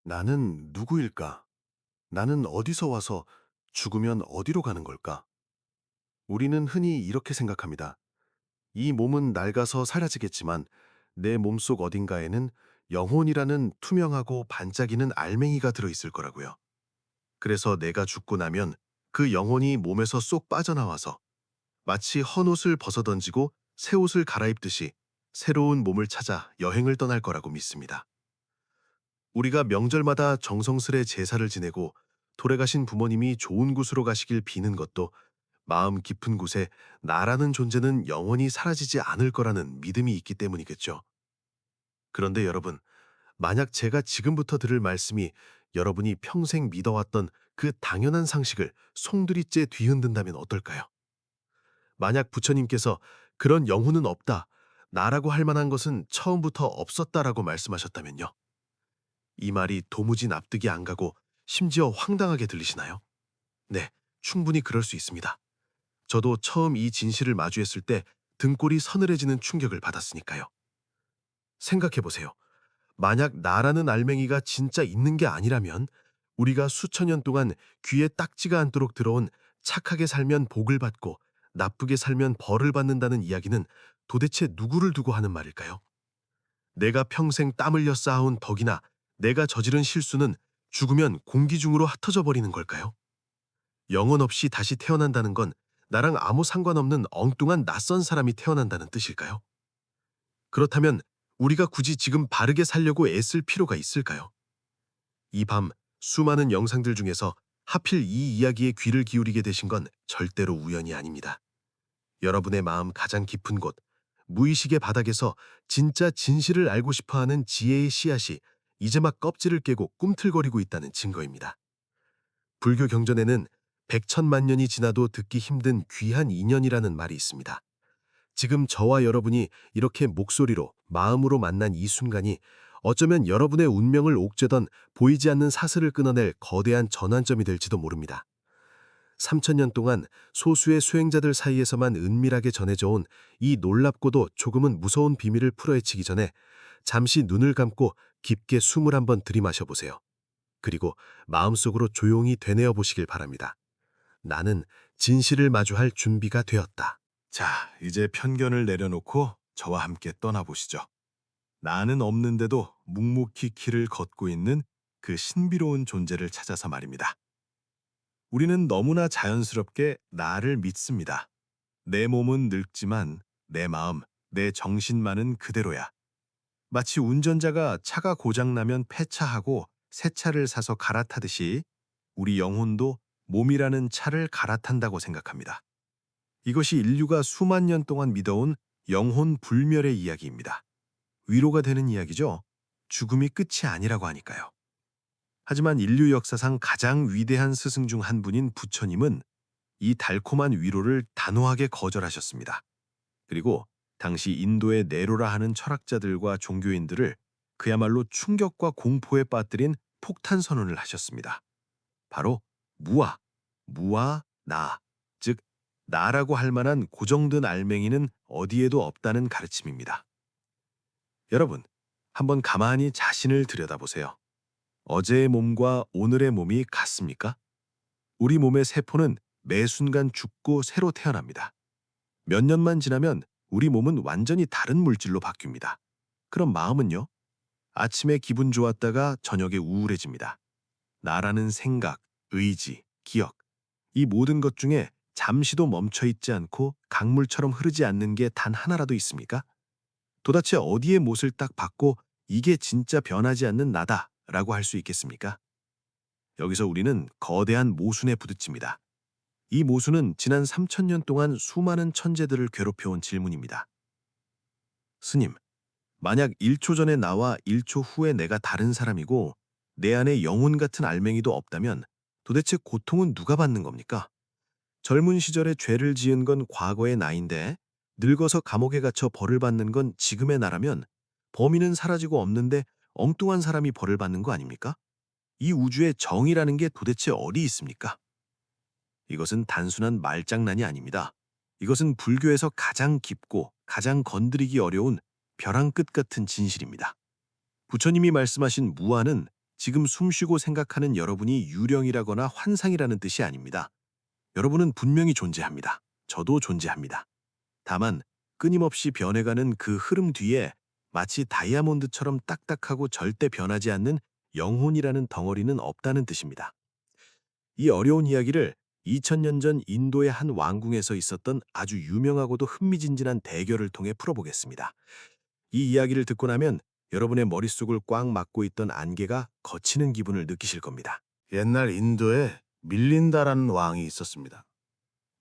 나는 누구일까? 나는 어디서 와서 죽으면 어디로 가는 걸까? 우리는 흔히 이렇게 생각합니다. 이 몸은 낡아서 사라지겠지만 내 몸속 어딘가에는 영혼이라는 투명하고 반짝이는 알맹이가 들어있을 거라고요. 그래서 내가 죽고 나면 그 영혼이 몸에서 쏙 빠져나와서 마치 헌옷을 벗어던지고 새 옷을 갈아입듯이 새로운 몸을 찾아 여행을 떠날 거라고 믿습니다. 우리가 명절마다 정성스레 제사를 지내고 돌아가신 부모님이 좋은 곳으로 가시길 비는 것도 마음 깊은 곳에 나라는 존재는 영원히 사라지지 않을 거라는 믿음이 있기 때문이겠죠. 그런데 여러분, 만약 제가 지금부터 들을 말씀이 여러분이 평생 믿어왔던 그 당연한 상식을 송두리째 뒤흔든다면 어떨까요? 만약 부처님께서 그런 영혼은 없다, 나라고 할 만한 것은 처음부터 없었다라고 말씀하셨다면요. 이 말이 도무지 납득이 안 가고 심지어 황당하게 들리시나요? 네, 충분히 그럴 수 있습니다. 저도 처음 이 진실을 마주했을 때 등골이 서늘해지는 충격을 받았으니까요. 생각해보세요. 만약 나라는 알맹이가 진짜 있는 게 아니라면 우리가 수천 년 동안 귀에 딱지가 않도록 들어온 착하게 살면 복을 받고 나쁘게 살면 벌을 받는다는 이야기는 도대체 누구를 두고 하는 말일까요? 내가 평생 땀 흘려 쌓아온 덕이나 내가 저지른 실수는 죽으면 공기 중으로 흩어져 버리는 걸까요? 영혼 없이 다시 태어난다는 건 나랑 아무 상관없는 엉뚱한 낯선 사람이 태어난다는 뜻일까요? 그렇다면 우리가 굳이 지금 바르게 살려고 애쓸 필요가 있을까요? 이 밤 수많은 영상들 중에서 하필 이 이야기에 귀를 기울이게 되신 건 절대로 우연이 아닙니다. 여러분의 마음 가장 깊은 곳, 무의식의 바닥에서 진짜 진실을 알고 싶어하는 지혜의 씨앗이 이제 막 껍질을 깨고 꿈틀거리고 있다는 증거입니다. 불교 경전에는 백천만 년이 지나도 듣기 힘든 귀한 인연이라는 말이 있습니다. 지금 저와 여러분이 이렇게 목소리로, 마음으로 만난 이 순간이 어쩌면 여러분의 운명을 옥죄던 보이지 않는 사슬을 끊어낼 거대한 전환점이 될지도 모릅니다. 3,000년 동안 소수의 수행자들 사이에서만 은밀하게 전해져 온 이 놀랍고도 조금은 무서운 비밀을 풀어헤치기 전에 잠시 눈을 감고 깊게 숨을 한번 들이마셔 보세요. 그리고 마음속으로 조용히 되뇌어 보시길 바랍니다. 나는 진실을 마주할 준비가 되었다. 자, 이제 편견을 내려놓고 저와 함께 떠나보시죠. 나는 없는데도 묵묵히 길을 걷고 있는 그 신비로운 존재를 찾아서 말입니다. 우리는 너무나 자연스럽게 나를 믿습니다. 내 몸은 늙지만 내 마음, 내 정신만은 그대로야. 마치 운전자가 차가 고장나면 폐차하고 새 차를 사서 갈아타듯이 우리 영혼도 몸이라는 차를 갈아탄다고 생각합니다. 이것이 인류가 수만 년 동안 믿어온 영혼 불멸의 이야기입니다. 위로가 되는 이야기죠. 죽음이 끝이 아니라고 하니까요. 하지만 인류 역사상 가장 위대한 스승 중 한 분인 부처님은 이 달콤한 위로를 단호하게 거절하셨습니다. 그리고 당시 인도의 네로라 하는 철학자들과 종교인들을 그야말로 충격과 공포에 빠뜨린 폭탄 선언을 하셨습니다. 바로 무아, 무아, 나, 즉 나라고 할 만한 고정된 알맹이는 어디에도 없다는 가르침입니다. 여러분, 한번 가만히 자신을 들여다보세요. 어제의 몸과 오늘의 몸이 같습니까? 우리 몸의 세포는 매 순간 죽고 새로 태어납니다. 몇 년만 지나면 우리 몸은 완전히 다른 물질로 바뀝니다. 그럼 마음은요? 아침에 기분 좋았다가 저녁에 우울해집니다. 나라는 생각, 의지, 기억, 이 모든 것 중에 잠시도 멈춰 있지 않고 강물처럼 흐르지 않는 게 단 하나라도 있습니까? 도대체 어디에 못을 딱 박고 이게 진짜 변하지 않는 나다라고 할 수 있겠습니까? 여기서 우리는 거대한 모순에 부딪힙니다. 이 모순은 지난 3,000년 동안 수많은 천재들을 괴롭혀온 질문입니다. 스님, 만약 1초 전에 나와 1초 후에 내가 다른 사람이고 내 안에 영혼 같은 알맹이도 없다면 도대체 고통은 누가 받는 겁니까? 젊은 시절에 죄를 지은 건 과거의 나인데 늙어서 감옥에 갇혀 벌을 받는 건 지금의 나라면 범인은 사라지고 없는데 엉뚱한 사람이 벌을 받는 거 아닙니까? 이 우주에 정의라는 게 도대체 어디 있습니까? 이것은 단순한 말장난이 아닙니다. 이것은 불교에서 가장 깊고 가장 건드리기 어려운 벼랑 끝 같은 진실입니다. 부처님이 말씀하신 무아는 지금 숨쉬고 생각하는 여러분이 유령이라거나 환상이라는 뜻이 아닙니다. 여러분은 분명히 존재합니다. 저도 존재합니다. 다만 끊임없이 변해가는 그 흐름 뒤에 마치 다이아몬드처럼 딱딱하고 절대 변하지 않는 영혼이라는 덩어리는 없다는 뜻입니다. 이 어려운 이야기를 2000년 전 인도의 한 왕궁에서 있었던 아주 유명하고도 흥미진진한 대결을 통해 풀어보겠습니다. 이 이야기를 듣고 나면 여러분의 머릿속을 꽉 막고 있던 안개가 걷히는 기분을 느끼실 겁니다. 옛날 인도에 밀린다라는 왕이 있었습니다.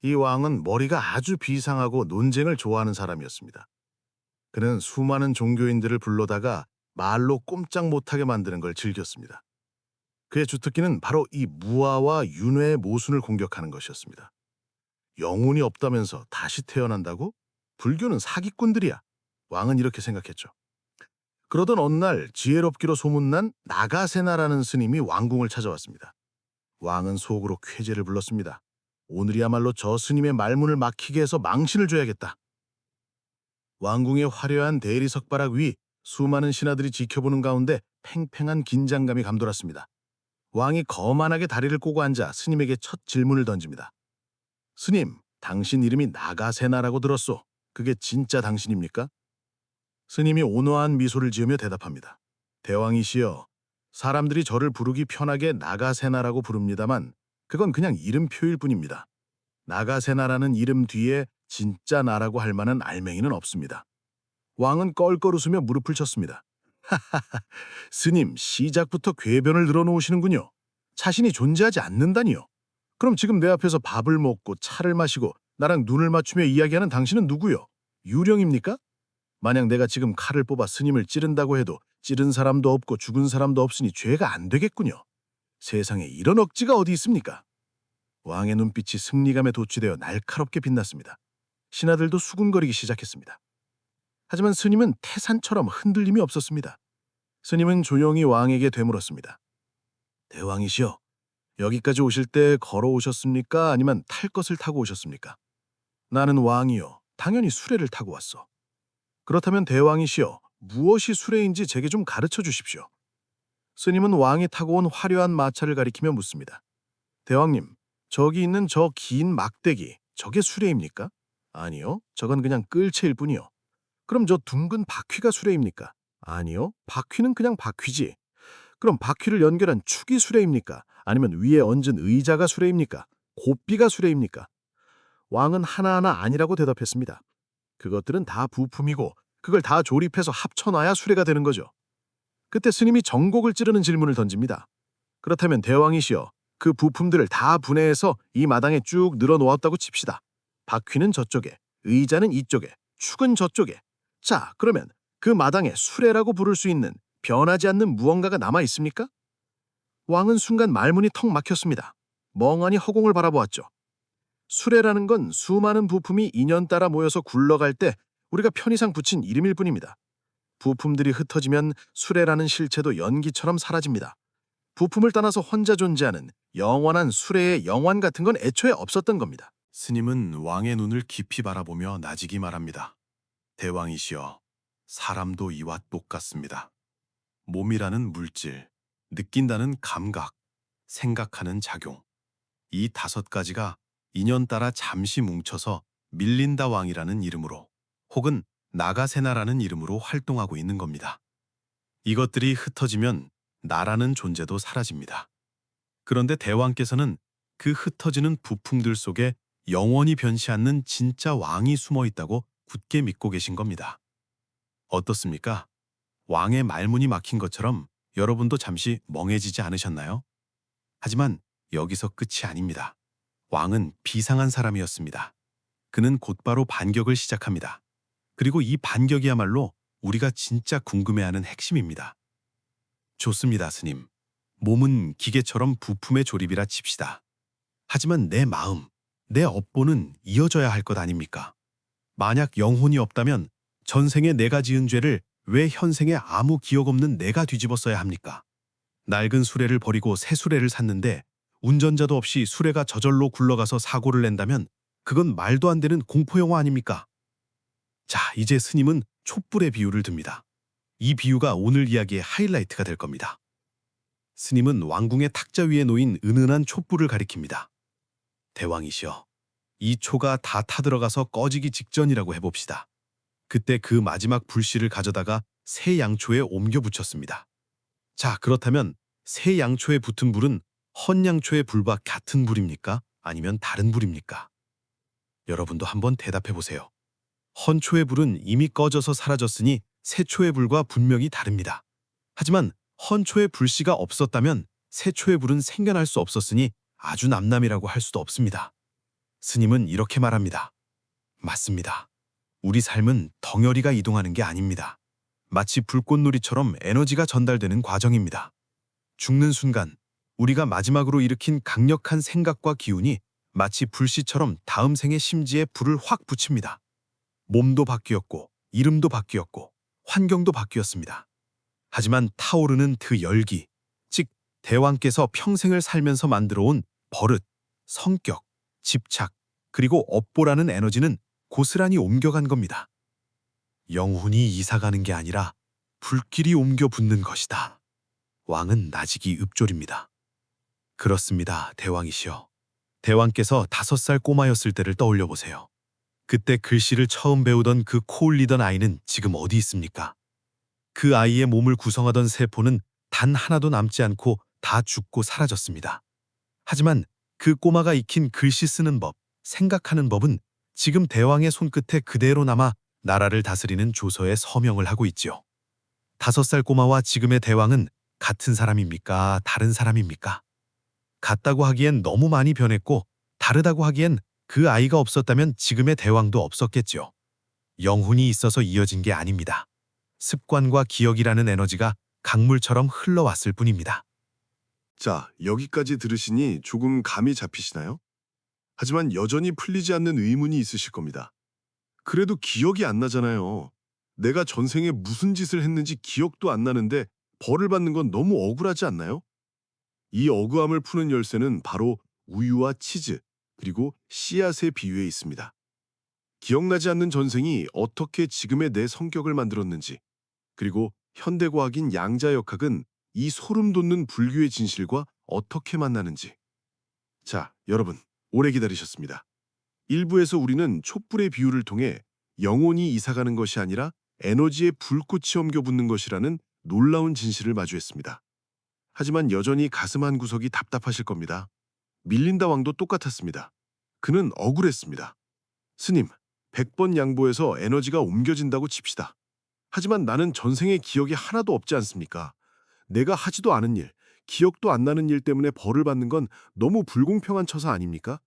이 왕은 머리가 아주 비상하고 논쟁을 좋아하는 사람이었습니다. 그는 수많은 종교인들을 불러다가 말로 꼼짝 못하게 만드는 걸 즐겼습니다. 그의 주특기는 바로 이 무아와 윤회의 모순을 공격하는 것이었습니다. 영혼이 없다면서 다시 태어난다고? 불교는 사기꾼들이야. 왕은 이렇게 생각했죠. 그러던 어느 날 지혜롭기로 소문난 나가세나라는 스님이 왕궁을 찾아왔습니다. 왕은 속으로 쾌재를 불렀습니다. 오늘이야말로 저 스님의 말문을 막히게 해서 망신을 줘야겠다. 왕궁의 화려한 대리 석바락 위 수많은 신하들이 지켜보는 가운데 팽팽한 긴장감이 감돌았습니다. 왕이 거만하게 다리를 꼬고 앉아 스님에게 첫 질문을 던집니다. 스님, 당신 이름이 나가세나라고 들었소. 그게 진짜 당신입니까? 스님이 온화한 미소를 지으며 대답합니다. 대왕이시여, 사람들이 저를 부르기 편하게 나가세나라고 부릅니다만 그건 그냥 이름표일 뿐입니다. 나가세나라는 이름 뒤에 진짜 나라고 할 만한 알맹이는 없습니다. 왕은 껄껄 웃으며 무릎을 쳤습니다. 하하하, 스님, 시작부터 궤변을 늘어놓으시는군요. 자신이 존재하지 않는다니요. 그럼 지금 내 앞에서 밥을 먹고 차를 마시고 나랑 눈을 맞추며 이야기하는 당신은 누구요? 유령입니까? 만약 내가 지금 칼을 뽑아 스님을 찌른다고 해도 찌른 사람도 없고 죽은 사람도 없으니 죄가 안 되겠군요. 세상에 이런 억지가 어디 있습니까? 왕의 눈빛이 승리감에 도취되어 날카롭게 빛났습니다. 신하들도 수군거리기 시작했습니다. 하지만 스님은 태산처럼 흔들림이 없었습니다. 스님은 조용히 왕에게 되물었습니다. 대왕이시여, 여기까지 오실 때 걸어오셨습니까? 아니면 탈 것을 타고 오셨습니까? 나는 왕이요, 당연히 수레를 타고 왔어. 그렇다면 대왕이시여, 무엇이 수레인지 제게 좀 가르쳐 주십시오. 스님은 왕이 타고 온 화려한 마차를 가리키며 묻습니다. 대왕님, 저기 있는 저 긴 막대기, 저게 수레입니까? 아니요, 저건 그냥 끌채일 뿐이요. 그럼 저 둥근 바퀴가 수레입니까? 아니요, 바퀴는 그냥 바퀴지. 그럼 바퀴를 연결한 축이 수레입니까? 아니면 위에 얹은 의자가 수레입니까? 고삐가 수레입니까? 왕은 하나하나 아니라고 대답했습니다. 그것들은 다 부품이고 그걸 다 조립해서 합쳐놔야 수레가 되는 거죠. 그때 스님이 정곡을 찌르는 질문을 던집니다. 그렇다면 대왕이시여, 그 부품들을 다 분해해서 이 마당에 쭉 늘어놓았다고 칩시다. 바퀴는 저쪽에, 의자는 이쪽에, 축은 저쪽에. 자, 그러면 그 마당에 수레라고 부를 수 있는 변하지 않는 무언가가 남아 있습니까? 왕은 순간 말문이 턱 막혔습니다. 멍하니 허공을 바라보았죠. 수레라는 건 수많은 부품이 인연따라 모여서 굴러갈 때 우리가 편의상 붙인 이름일 뿐입니다. 부품들이 흩어지면 수레라는 실체도 연기처럼 사라집니다. 부품을 떠나서 혼자 존재하는 영원한 수레의 영원 같은 건 애초에 없었던 겁니다. 스님은 왕의 눈을 깊이 바라보며 나지기 말합니다. 대왕이시여, 사람도 이와 똑같습니다. 몸이라는 물질, 느낀다는 감각, 생각하는 작용. 이 5가지가 인연 따라 잠시 뭉쳐서 밀린다 왕이라는 이름으로 혹은 나가세나라는 이름으로 활동하고 있는 겁니다. 이것들이 흩어지면 나라는 존재도 사라집니다. 그런데 대왕께서는 그 흩어지는 부품들 속에 영원히 변치 않는 진짜 왕이 숨어 있다고 굳게 믿고 계신 겁니다. 어떻습니까? 왕의 말문이 막힌 것처럼 여러분도 잠시 멍해지지 않으셨나요? 하지만 여기서 끝이 아닙니다. 왕은 비상한 사람이었습니다. 그는 곧바로 반격을 시작합니다. 그리고 이 반격이야말로 우리가 진짜 궁금해하는 핵심입니다. 좋습니다, 스님. 몸은 기계처럼 부품의 조립이라 칩시다. 하지만 내 마음, 내 업보는 이어져야 할 것 아닙니까? 만약 영혼이 없다면 전생에 내가 지은 죄를 왜 현생에 아무 기억 없는 내가 뒤집었어야 합니까? 낡은 수레를 버리고 새 수레를 샀는데 운전자도 없이 수레가 저절로 굴러가서 사고를 낸다면 그건 말도 안 되는 공포영화 아닙니까? 자, 이제 스님은 촛불의 비유를 듭니다. 이 비유가 오늘 이야기의 하이라이트가 될 겁니다. 스님은 왕궁의 탁자 위에 놓인 은은한 촛불을 가리킵니다. 대왕이시여, 이 초가 다 타들어가서 꺼지기 직전이라고 해봅시다. 그때 그 마지막 불씨를 가져다가 새 양초에 옮겨 붙였습니다. 자, 그렇다면 새 양초에 붙은 불은 헌 양초의 불과 같은 불입니까? 아니면 다른 불입니까? 여러분도 한번 대답해 보세요. 헌 초의 불은 이미 꺼져서 사라졌으니 새 초의 불과 분명히 다릅니다. 하지만 헌 초의 불씨가 없었다면 새 초의 불은 생겨날 수 없었으니 아주 남남이라고 할 수도 없습니다. 스님은 이렇게 말합니다. 맞습니다. 우리 삶은 덩어리가 이동하는 게 아닙니다. 마치 불꽃놀이처럼 에너지가 전달되는 과정입니다. 죽는 순간 우리가 마지막으로 일으킨 강력한 생각과 기운이 마치 불씨처럼 다음 생의 심지에 불을 확 붙입니다. 몸도 바뀌었고 이름도 바뀌었고 환경도 바뀌었습니다. 하지만 타오르는 그 열기, 즉 대왕께서 평생을 살면서 만들어온 버릇, 성격, 집착, 그리고 업보라는 에너지는 고스란히 옮겨간 겁니다. 영혼이 이사가는 게 아니라 불길이 옮겨 붙는 것이다. 왕은 나직이 읊조립니다. 그렇습니다, 대왕이시여. 대왕께서 5살 꼬마였을 때를 떠올려 보세요. 그때 글씨를 처음 배우던 그 코 울리던 아이는 지금 어디 있습니까? 그 아이의 몸을 구성하던 세포는 단 하나도 남지 않고 다 죽고 사라졌습니다. 하지만 그 꼬마가 익힌 글씨 쓰는 법, 생각하는 법은 지금 대왕의 손끝에 그대로 남아 나라를 다스리는 조서에 서명을 하고 있지요. 5살 꼬마와 지금의 대왕은 같은 사람입니까? 다른 사람입니까? 같다고 하기엔 너무 많이 변했고 다르다고 하기엔 그 아이가 없었다면 지금의 대왕도 없었겠지요. 영혼이 있어서 이어진 게 아닙니다. 습관과 기억이라는 에너지가 강물처럼 흘러왔을 뿐입니다. 자, 여기까지 들으시니 조금 감이 잡히시나요? 하지만 여전히 풀리지 않는 의문이 있으실 겁니다. 그래도 기억이 안 나잖아요. 내가 전생에 무슨 짓을 했는지 기억도 안 나는데 벌을 받는 건 너무 억울하지 않나요? 이 억울함을 푸는 열쇠는 바로 우유와 치즈, 그리고 씨앗의 비유에 있습니다. 기억나지 않는 전생이 어떻게 지금의 내 성격을 만들었는지, 그리고 현대과학인 양자역학은 이 소름 돋는 불교의 진실과 어떻게 만나는지. 자, 여러분, 오래 기다리셨습니다. 1부에서 우리는 촛불의 비유를 통해 영혼이 이사가는 것이 아니라 에너지의 불꽃이 옮겨붙는 것이라는 놀라운 진실을 마주했습니다. 하지만 여전히 가슴 한 구석이 답답하실 겁니다. 밀린다 왕도 똑같았습니다. 그는 억울했습니다. 스님, 100번 양보해서 에너지가 옮겨진다고 칩시다. 하지만 나는 전생의 기억이 하나도 없지 않습니까? 내가 하지도 않은 일, 기억도 안 나는 일 때문에 벌을 받는 건 너무 불공평한 처사 아닙니까?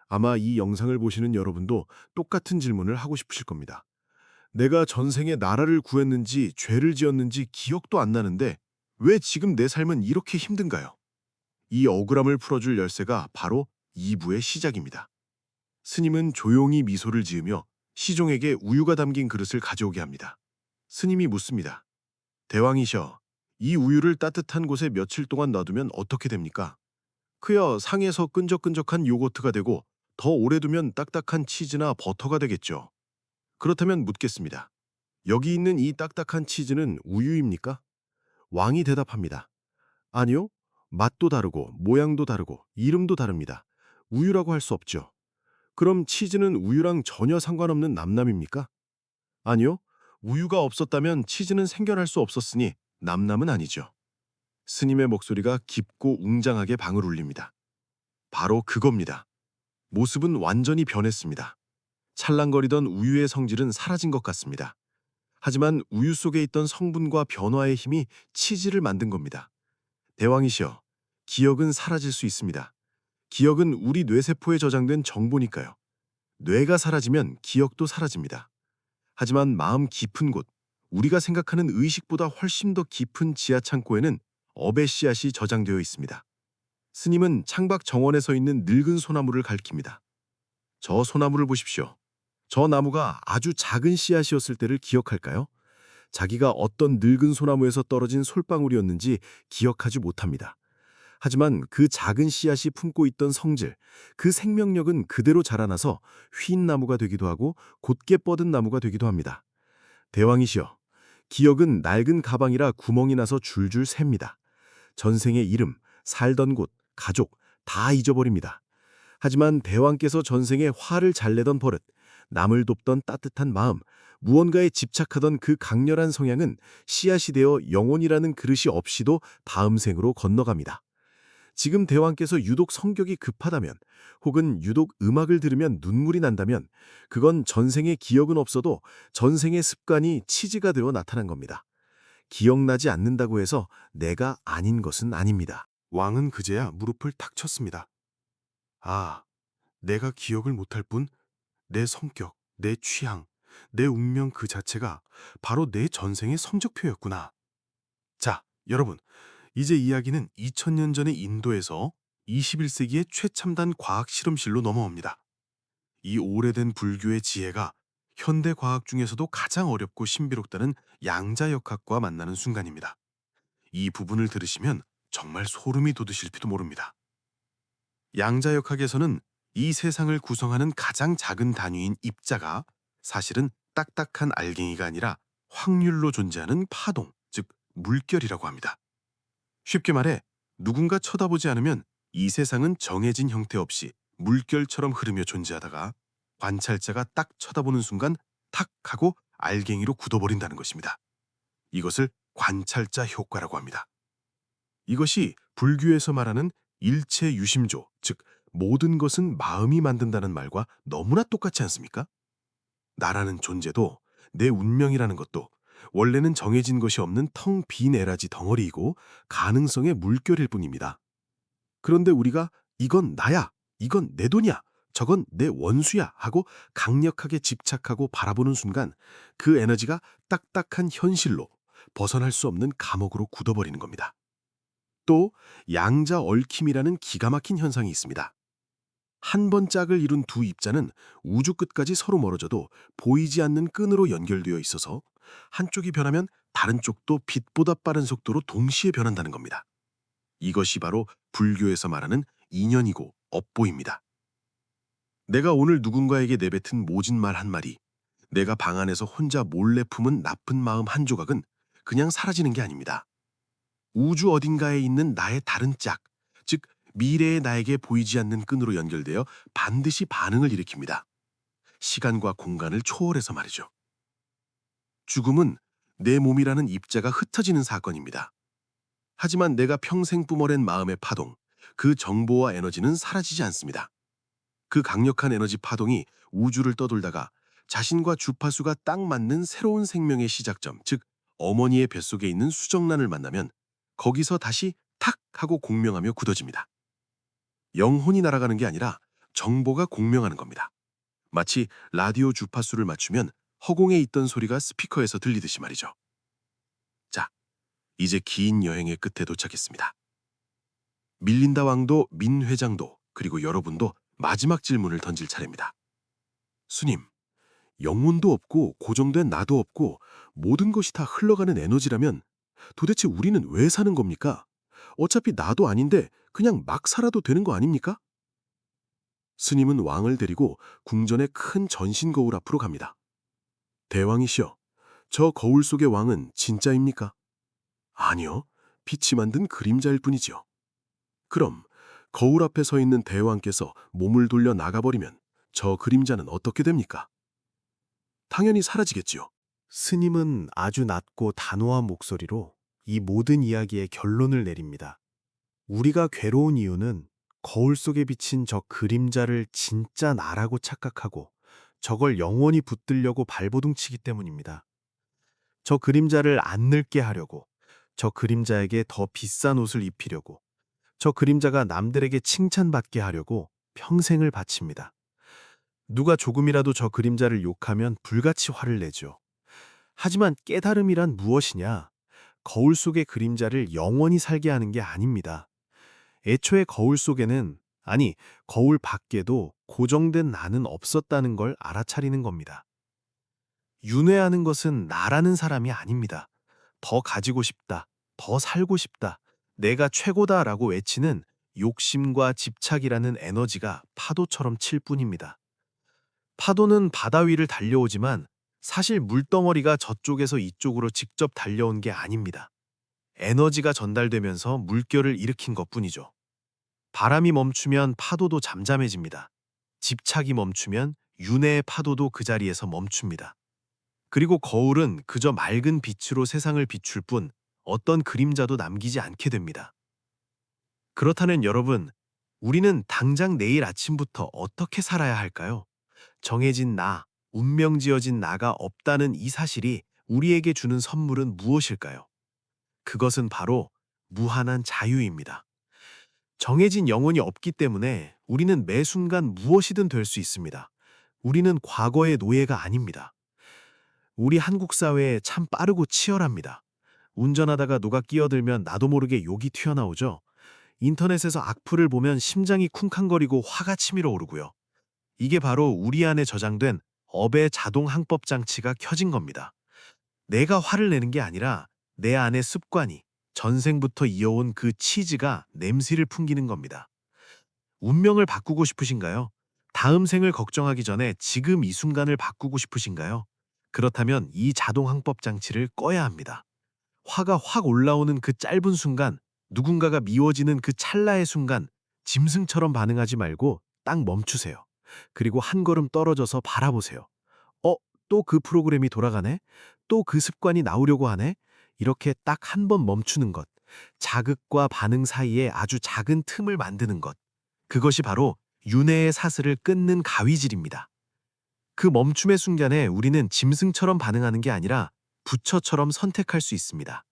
아마 이 영상을 보시는 여러분도 똑같은 질문을 하고 싶으실 겁니다. 내가 전생에 나라를 구했는지 죄를 지었는지 기억도 안 나는데 왜 지금 내 삶은 이렇게 힘든가요? 이 억울함을 풀어줄 열쇠가 바로 2부의 시작입니다. 스님은 조용히 미소를 지으며 시종에게 우유가 담긴 그릇을 가져오게 합니다. 스님이 묻습니다. 대왕이셔, 이 우유를 따뜻한 곳에 며칠 동안 놔두면 어떻게 됩니까? 그야 상에서 끈적끈적한 요거트가 되고 더 오래 두면 딱딱한 치즈나 버터가 되겠죠. 그렇다면 묻겠습니다. 여기 있는 이 딱딱한 치즈는 우유입니까? 왕이 대답합니다. 아니요. 맛도 다르고 모양도 다르고 이름도 다릅니다. 우유라고 할 수 없죠. 그럼 치즈는 우유랑 전혀 상관없는 남남입니까? 아니요. 우유가 없었다면 치즈는 생겨날 수 없었으니 남남은 아니죠. 스님의 목소리가 깊고 웅장하게 방을 울립니다. 바로 그겁니다. 모습은 완전히 변했습니다. 찰랑거리던 우유의 성질은 사라진 것 같습니다. 하지만 우유 속에 있던 성분과 변화의 힘이 치즈를 만든 겁니다. 대왕이시여, 기억은 사라질 수 있습니다. 기억은 우리 뇌세포에 저장된 정보니까요. 뇌가 사라지면 기억도 사라집니다. 하지만 마음 깊은 곳, 우리가 생각하는 의식보다 훨씬 더 깊은 지하 창고에는 업의 씨앗이 저장되어 있습니다. 스님은 창밖 정원에 서 있는 늙은 소나무를 가리킵니다. 저 소나무를 보십시오. 저 나무가 아주 작은 씨앗이었을 때를 기억할까요? 자기가 어떤 늙은 소나무에서 떨어진 솔방울이었는지 기억하지 못합니다. 하지만 그 작은 씨앗이 품고 있던 성질, 그 생명력은 그대로 자라나서 휜 나무가 되기도 하고 곧게 뻗은 나무가 되기도 합니다. 대왕이시여, 기억은 낡은 가방이라 구멍이 나서 줄줄 셉니다. 전생의 이름, 살던 곳, 가족 다 잊어버립니다. 하지만 대왕께서 전생에 화를 잘 내던 버릇, 남을 돕던 따뜻한 마음, 무언가에 집착하던 그 강렬한 성향은 씨앗이 되어 영혼이라는 그릇이 없이도 다음 생으로 건너갑니다. 지금 대왕께서 유독 성격이 급하다면, 혹은 유독 음악을 들으면 눈물이 난다면, 그건 전생의 기억은 없어도 전생의 습관이 치지가 되어 나타난 겁니다. 기억나지 않는다고 해서 내가 아닌 것은 아닙니다. 왕은 그제야 무릎을 탁 쳤습니다. 아, 내가 기억을 못할 뿐 내 성격, 내 취향, 내 운명 그 자체가 바로 내 전생의 성적표였구나. 자, 여러분, 이제 이야기는 2000년 전의 인도에서 21세기의 최첨단 과학 실험실로 넘어옵니다. 이 오래된 불교의 지혜가 현대 과학 중에서도 가장 어렵고 신비롭다는 양자역학과 만나는 순간입니다. 이 부분을 들으시면 정말 소름이 돋으실지도 모릅니다. 양자역학에서는 이 세상을 구성하는 가장 작은 단위인 입자가 사실은 딱딱한 알갱이가 아니라 확률로 존재하는 파동, 즉 물결이라고 합니다. 쉽게 말해 누군가 쳐다보지 않으면 이 세상은 정해진 형태 없이 물결처럼 흐르며 존재하다가 관찰자가 딱 쳐다보는 순간 탁 하고 알갱이로 굳어버린다는 것입니다. 이것을 관찰자 효과라고 합니다. 이것이 불교에서 말하는 일체 유심조, 즉 모든 것은 마음이 만든다는 말과 너무나 똑같지 않습니까? 나라는 존재도 내 운명이라는 것도 원래는 정해진 것이 없는 텅 빈 에라지 덩어리이고 가능성의 물결일 뿐입니다. 그런데 우리가 이건 나야, 이건 내 돈이야, 저건 내 원수야 하고 강력하게 집착하고 바라보는 순간 그 에너지가 딱딱한 현실로 벗어날 수 없는 감옥으로 굳어버리는 겁니다. 또 양자 얽힘이라는 기가 막힌 현상이 있습니다. 한 번 짝을 이룬 두 입자는 우주 끝까지 서로 멀어져도 보이지 않는 끈으로 연결되어 있어서 한쪽이 변하면 다른 쪽도 빛보다 빠른 속도로 동시에 변한다는 겁니다. 이것이 바로 불교에서 말하는 인연이고 업보입니다. 내가 오늘 누군가에게 내뱉은 모진 말 한마디, 내가 방 안에서 혼자 몰래 품은 나쁜 마음 한 조각은 그냥 사라지는 게 아닙니다. 우주 어딘가에 있는 나의 다른 짝, 즉 미래의 나에게 보이지 않는 끈으로 연결되어 반드시 반응을 일으킵니다. 시간과 공간을 초월해서 말이죠. 죽음은 내 몸이라는 입자가 흩어지는 사건입니다. 하지만 내가 평생 뿜어낸 마음의 파동, 그 정보와 에너지는 사라지지 않습니다. 그 강력한 에너지 파동이 우주를 떠돌다가 자신과 주파수가 딱 맞는 새로운 생명의 시작점, 즉 어머니의 뱃속에 있는 수정란을 만나면 거기서 다시 탁 하고 공명하며 굳어집니다. 영혼이 날아가는 게 아니라 정보가 공명하는 겁니다. 마치 라디오 주파수를 맞추면 허공에 있던 소리가 스피커에서 들리듯이 말이죠. 자, 이제 긴 여행의 끝에 도착했습니다. 밀린다 왕도 민 회장도 그리고 여러분도 마지막 질문을 던질 차례입니다. 스님, 영혼도 없고 고정된 나도 없고 모든 것이 다 흘러가는 에너지라면 도대체 우리는 왜 사는 겁니까? 어차피 나도 아닌데 그냥 막 살아도 되는 거 아닙니까? 스님은 왕을 데리고 궁전의 큰 전신 거울 앞으로 갑니다. 대왕이시여, 저 거울 속의 왕은 진짜입니까? 아니요, 빛이 만든 그림자일 뿐이지요. 그럼 거울 앞에 서 있는 대왕께서 몸을 돌려 나가버리면 저 그림자는 어떻게 됩니까? 당연히 사라지겠지요. 스님은 아주 낮고 단호한 목소리로 이 모든 이야기의 결론을 내립니다. 우리가 괴로운 이유는 거울 속에 비친 저 그림자를 진짜 나라고 착각하고 저걸 영원히 붙들려고 발버둥치기 때문입니다. 저 그림자를 안 늙게 하려고, 저 그림자에게 더 비싼 옷을 입히려고, 저 그림자가 남들에게 칭찬받게 하려고 평생을 바칩니다. 누가 조금이라도 저 그림자를 욕하면 불같이 화를 내죠. 하지만 깨달음이란 무엇이냐? 거울 속의 그림자를 영원히 살게 하는 게 아닙니다. 애초에 거울 속에는, 아니, 거울 밖에도 고정된 나는 없었다는 걸 알아차리는 겁니다. 윤회하는 것은 나라는 사람이 아닙니다. 더 가지고 싶다, 더 살고 싶다, 내가 최고다라고 외치는 욕심과 집착이라는 에너지가 파도처럼 칠 뿐입니다. 파도는 바다 위를 달려오지만 사실 물덩어리가 저쪽에서 이쪽으로 직접 달려온 게 아닙니다. 에너지가 전달되면서 물결을 일으킨 것뿐이죠. 바람이 멈추면 파도도 잠잠해집니다. 집착이 멈추면 윤회의 파도도 그 자리에서 멈춥니다. 그리고 거울은 그저 맑은 빛으로 세상을 비출 뿐 어떤 그림자도 남기지 않게 됩니다. 그렇다면 여러분, 우리는 당장 내일 아침부터 어떻게 살아야 할까요? 정해진 나, 운명지어진 나가 없다는 이 사실이 우리에게 주는 선물은 무엇일까요? 그것은 바로 무한한 자유입니다. 정해진 영혼이 없기 때문에 우리는 매 순간 무엇이든 될 수 있습니다. 우리는 과거의 노예가 아닙니다. 우리 한국 사회에 참 빠르고 치열합니다. 운전하다가 누가 끼어들면 나도 모르게 욕이 튀어나오죠. 인터넷에서 악플을 보면 심장이 쿵쾅거리고 화가 치밀어 오르고요. 이게 바로 우리 안에 저장된 업의 자동 항법 장치가 켜진 겁니다. 내가 화를 내는 게 아니라 내 안의 습관이 전생부터 이어온 그 치즈가 냄새를 풍기는 겁니다. 운명을 바꾸고 싶으신가요? 다음 생을 걱정하기 전에 지금 이 순간을 바꾸고 싶으신가요? 그렇다면 이 자동 항법 장치를 꺼야 합니다. 화가 확 올라오는 그 짧은 순간, 누군가가 미워지는 그 찰나의 순간, 짐승처럼 반응하지 말고 딱 멈추세요. 그리고 한 걸음 떨어져서 바라보세요. 또 그 프로그램이 돌아가네? 또 그 습관이 나오려고 하네? 이렇게 딱 한 번 멈추는 것. 자극과 반응 사이에 아주 작은 틈을 만드는 것. 그것이 바로 윤회의 사슬을 끊는 가위질입니다. 그 멈춤의 순간에 우리는 짐승처럼 반응하는 게 아니라 부처처럼 선택할 수 있습니다.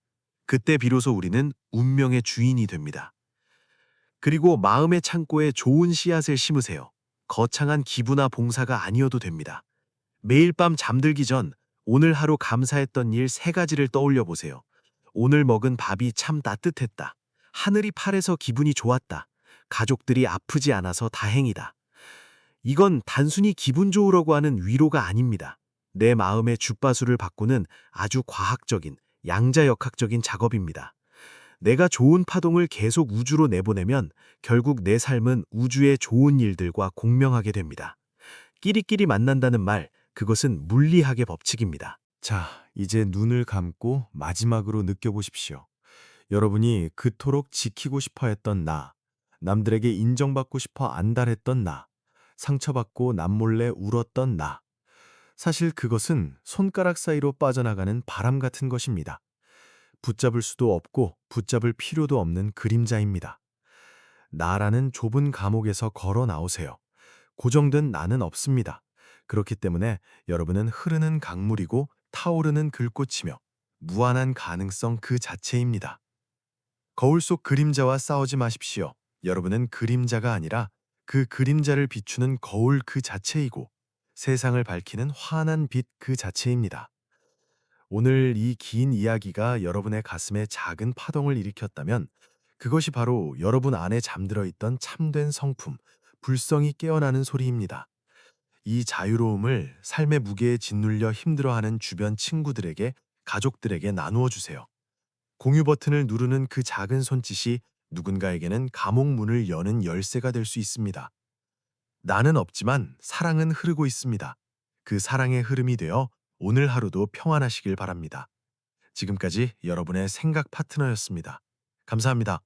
그때 비로소 우리는 운명의 주인이 됩니다. 그리고 마음의 창고에 좋은 씨앗을 심으세요. 거창한 기부나 봉사가 아니어도 됩니다. 매일 밤 잠들기 전 오늘 하루 감사했던 일 3가지를 떠올려 보세요. 오늘 먹은 밥이 참 따뜻했다. 하늘이 파래서 기분이 좋았다. 가족들이 아프지 않아서 다행이다. 이건 단순히 기분 좋으려고 하는 위로가 아닙니다. 내 마음의 주파수를 바꾸는 아주 과학적인, 양자역학적인 작업입니다. 내가 좋은 파동을 계속 우주로 내보내면 결국 내 삶은 우주의 좋은 일들과 공명하게 됩니다. 끼리끼리 만난다는 말, 그것은 물리학의 법칙입니다. 자, 이제 눈을 감고 마지막으로 느껴보십시오. 여러분이 그토록 지키고 싶어 했던 나, 남들에게 인정받고 싶어 안달했던 나, 상처받고 남몰래 울었던 나. 사실 그것은 손가락 사이로 빠져나가는 바람 같은 것입니다. 붙잡을 수도 없고 붙잡을 필요도 없는 그림자입니다. 나라는 좁은 감옥에서 걸어 나오세요. 고정된 나는 없습니다. 그렇기 때문에 여러분은 흐르는 강물이고 타오르는 글꽃이며 무한한 가능성 그 자체입니다. 거울 속 그림자와 싸우지 마십시오. 여러분은 그림자가 아니라 그 그림자를 비추는 거울 그 자체이고 세상을 밝히는 환한 빛 그 자체입니다. 오늘 이 긴 이야기가 여러분의 가슴에 작은 파동을 일으켰다면 그것이 바로 여러분 안에 잠들어 있던 참된 성품, 불성이 깨어나는 소리입니다. 이 자유로움을 삶의 무게에 짓눌려 힘들어하는 주변 친구들에게, 가족들에게 나누어 주세요. 공유 버튼을 누르는 그 작은 손짓이 누군가에게는 감옥 문을 여는 열쇠가 될 수 있습니다. 나는 없지만 사랑은 흐르고 있습니다. 그 사랑의 흐름이 되어 오늘 하루도 평안하시길 바랍니다. 지금까지 여러분의 생각 파트너였습니다. 감사합니다.